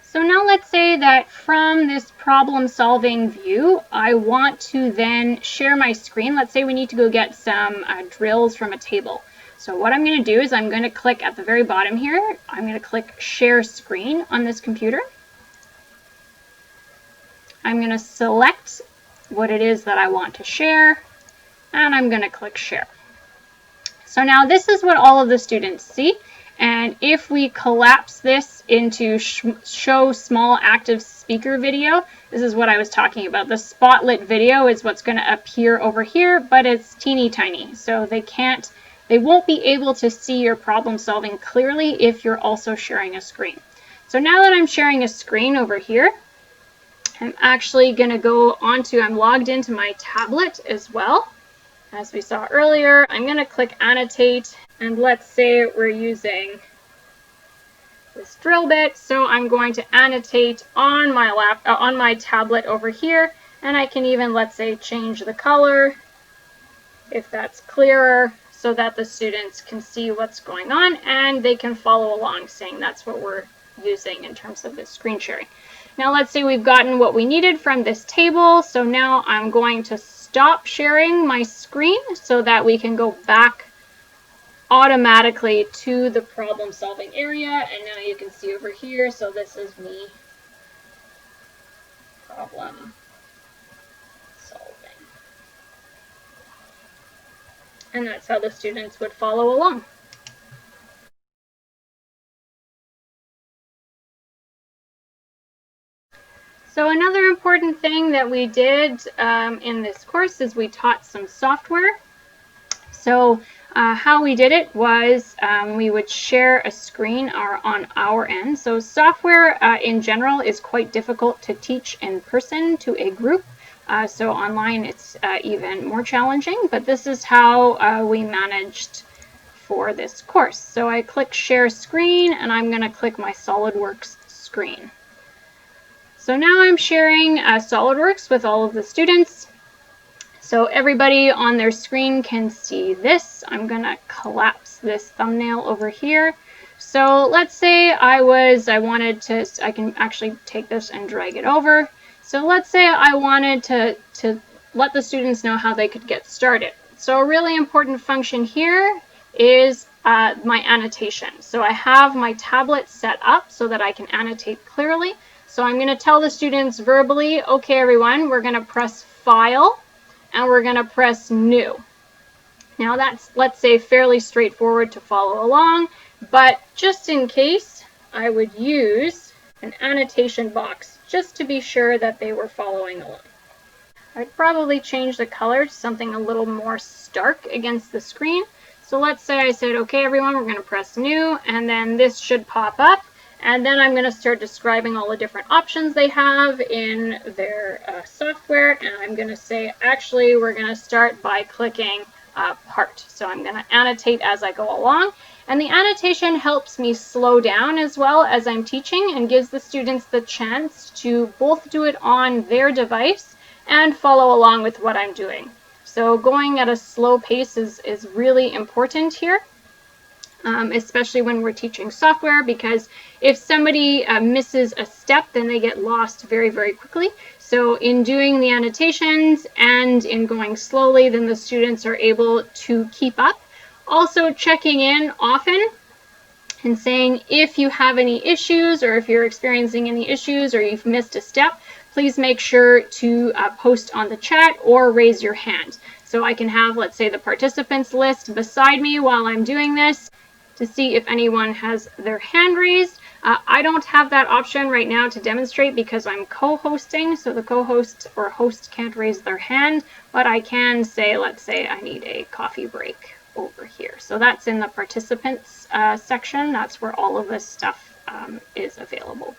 So now let's say that from this problem-solving view, I want to then share my screen. Let's say we need to go get some drills from a table. So what I'm going to do is I'm going to click at the very bottom here. I'm going to click Share Screen on this computer. I'm going to select what it is that I want to share, and I'm going to click Share. So now this is what all of the students see. And if we collapse this into show small active speaker video, this is what I was talking about. The spotlit video is what's going to appear over here, but it's teeny tiny. So they won't be able to see your problem solving clearly if you're also sharing a screen. So now that I'm sharing a screen over here, I'm actually going to go onto, I'm logged into my tablet as well. As we saw earlier, I'm going to click Annotate, and let's say we're using this drill bit, so I'm going to annotate on my tablet over here, and I can even, let's say, change the color if that's clearer so that the students can see what's going on and they can follow along, saying that's what we're using in terms of this screen sharing. Now let's say we've gotten what we needed from this table, so now I'm going to stop sharing my screen so that we can go back automatically to the problem solving area. And now you can see over here, so this is me problem solving. And that's how the students would follow along. So another important thing that we did in this course is we taught some software. So how we did it was we would share a screen on our end. So software in general is quite difficult to teach in person to a group. So online it's even more challenging, but this is how we managed for this course. So I click Share Screen, and I'm going to click my SolidWorks screen. So now I'm sharing SolidWorks with all of the students. So everybody on their screen can see this. I'm going to collapse this thumbnail over here. So let's say I can actually take this and drag it over. So let's say I wanted to let the students know how they could get started. So a really important function here is my annotation. So I have my tablet set up so that I can annotate clearly. So I'm going to tell the students verbally, okay, everyone, we're going to press File, and we're going to press New. Now that's, let's say, fairly straightforward to follow along, but just in case, I would use an annotation box just to be sure that they were following along. I'd probably change the color to something a little more stark against the screen. So let's say I said, okay, everyone, we're going to press New, and then this should pop up. And then I'm going to start describing all the different options they have in their software. And I'm going to say, actually, we're going to start by clicking Part. So I'm going to annotate as I go along. And the annotation helps me slow down as well as I'm teaching and gives the students the chance to both do it on their device and follow along with what I'm doing. So going at a slow pace is really important here. Especially when we're teaching software, because if somebody misses a step, then they get lost very, very quickly. So in doing the annotations and in going slowly, then the students are able to keep up. Also checking in often and saying if you have any issues or if you're experiencing any issues or you've missed a step, please make sure to post on the chat or raise your hand. So I can have, let's say, the participants list beside me while I'm doing this, to see if anyone has their hand raised. I don't have that option right now to demonstrate because I'm co-hosting, so the co-host or host can't raise their hand, but I can say, let's say I need a coffee break over here. So that's in the participants section. That's where all of this stuff is available.